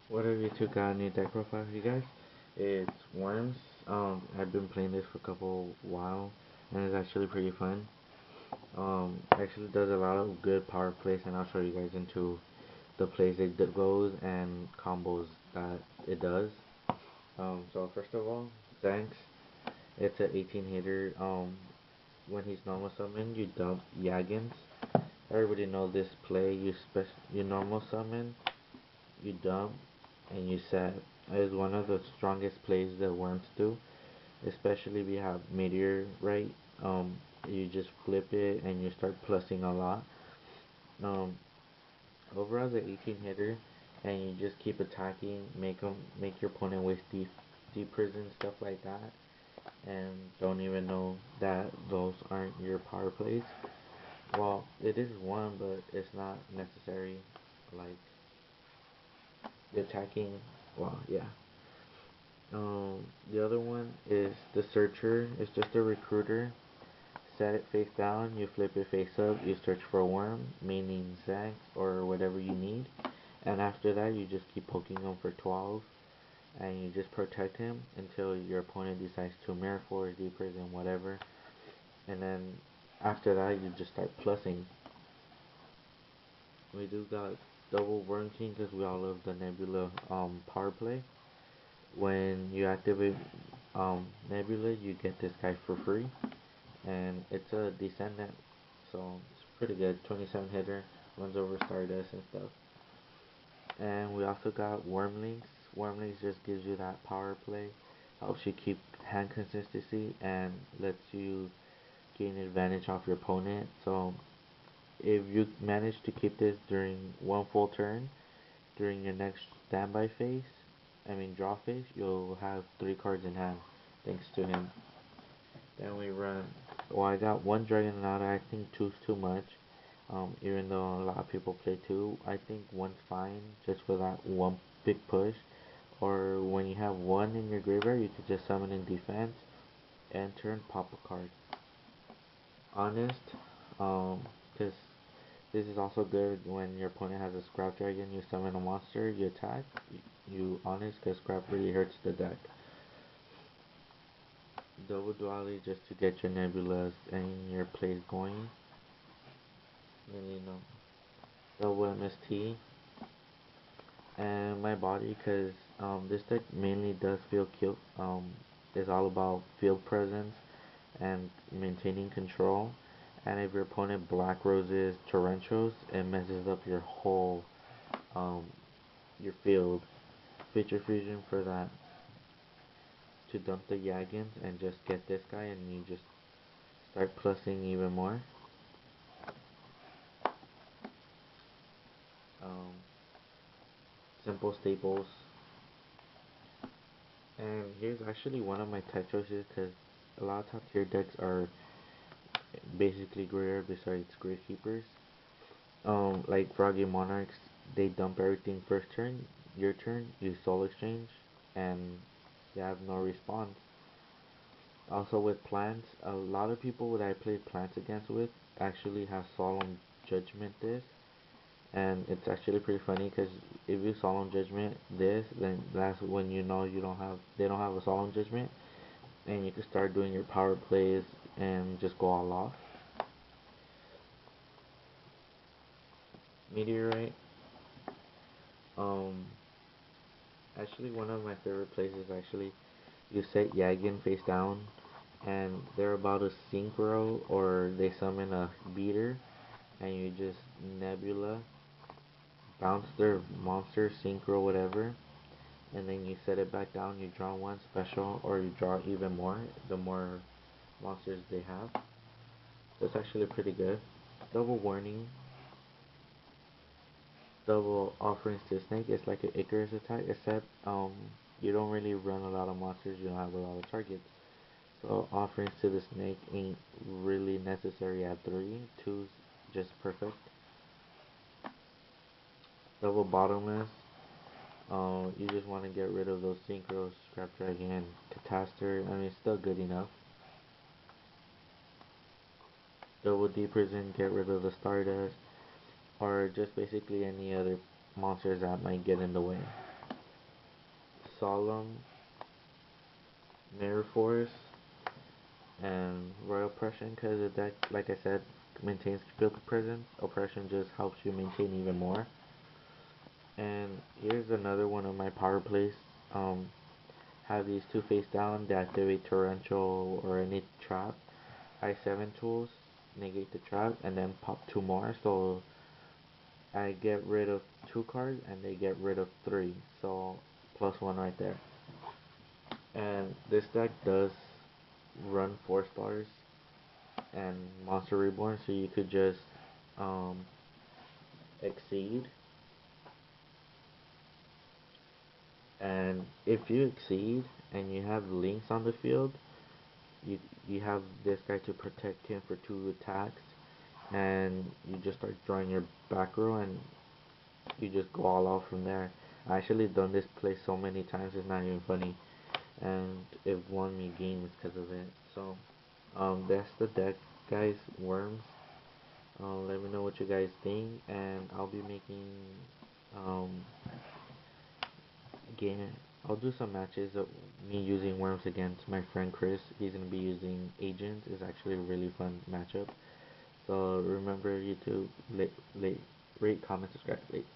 What have you two got a new deck profile for you guys? It's Worms. I've been playing this for a couple while, and it's actually pretty fun. Actually does a lot of good power plays, and I'll show you guys into the plays it goes and combos that it does. So first of all, Zanks. It's an 18 hitter. When he's normal summon, you dump Yagins. Everybody knows this play. You normal summon, you dump, and you set. It is one of the strongest plays that worms do, especially if you have Meteorite. You just flip it and you start plussing a lot. Um, Overall, the 18 hitter, and you just keep attacking, make your opponent waste deep prison stuff like that, and don't even know that those aren't your power plays. Well, it is one, but it's not necessary. Like the attacking, well, yeah. The other one is the searcher. It's just a recruiter. Set it face down, you flip it face up, you search for a worm, meaning Zax or whatever you need. And after that, you just keep poking him for 12, and you just protect him until your opponent decides to Mirror Force, Deep Prison, whatever. And then after that, you just start plussing. We do got double Worm King because we all love the Nebula power play. When you activate Nebula, you get this guy for free, and it's a Descendant, so it's pretty good. 27 hitter, runs over Stardust and stuff. And we also got Wormlings. Wormlings just gives you that power play, helps you keep hand consistency, and lets you gain advantage off your opponent. So if you manage to keep this during one full turn, during your next standby phase, draw phase, you'll have 3 cards in hand, thanks to him. Then we run. Well, I got one Dragonauta. I think two's too much. Even though a lot of people play two, I think one's fine just for that one big push. Or when you have one in your graveyard, you could just summon in defense and turn pop a card. Honest, because this is also good when your opponent has a Scrap Dragon. You summon a monster, you attack, you honest, because Scrap really hurts the deck. Double Duality just to get your Nebulas and your plays going. Then double MST and my body because this deck mainly does feel kill is all about field presence and maintaining control. And if your opponent black roses torrentials, it messes up your whole um, your field. Feature fusion for that to dump the Yagins and just get this guy, and you just start plussing even more. Um, Simple staples. And here's actually one of my tech choices because a lot of top tier decks are basically graveyard besides Gravekeepers. Like Froggy Monarchs, they dump everything first turn. Your turn, you Soul Exchange, and you have no response. Also with plants, a lot of people that I played plants against with actually have Solemn Judgment this, and it's actually pretty funny because if you Solemn Judgment this, then that's when you know they don't have a Solemn Judgment, and you can start doing your power plays and just go all off. Meteorite, um, actually one of my favorite plays is actually you set Yagin face down, and they're about to synchro or they summon a beater, and you just Nebula bounce their monster, synchro, whatever, and then you set it back down. You draw one special, or you draw even more the more monsters they have. That's actually pretty good. Double warning, double offerings to snake. It's like an Icarus attack, except you don't really run a lot of monsters. You don't have a lot of targets. So offerings to the snake ain't really necessary at 3. Two's just perfect. Double bottomless. You just want to get rid of those synchros, Scrap Dragon, Catastor. It's still good enough. Double Deep Prison, get rid of the Stardust, or just basically any other monsters that might get in the way. Solemn, Mirror Force, and Royal Oppression, because the deck, like I said, maintains field presence. Oppression just helps you maintain even more. And here's another one of my power plays. Um, have these two face down, deactivate Torrential or any trap. I7 tools, negate the trap, and then pop two more. So I get rid of two cards and they get rid of three. So plus one right there. And this deck does run 4 stars and Monster Reborn, so you could just um, exceed. And if you exceed and you have links on the field, you you have this guy to protect him for 2 attacks, and you just start drawing your back row, and you just go all out from there. I actually done this play so many times it's not even funny, and it won me games because of it. So that's the deck, guys. Worms. Let me know what you guys think, and I'll be making um game. I'll do some matches of me using Worms against my friend Chris. He's gonna be using Agents. It's actually a really fun matchup. So remember, YouTube, rate, comment, subscribe, late.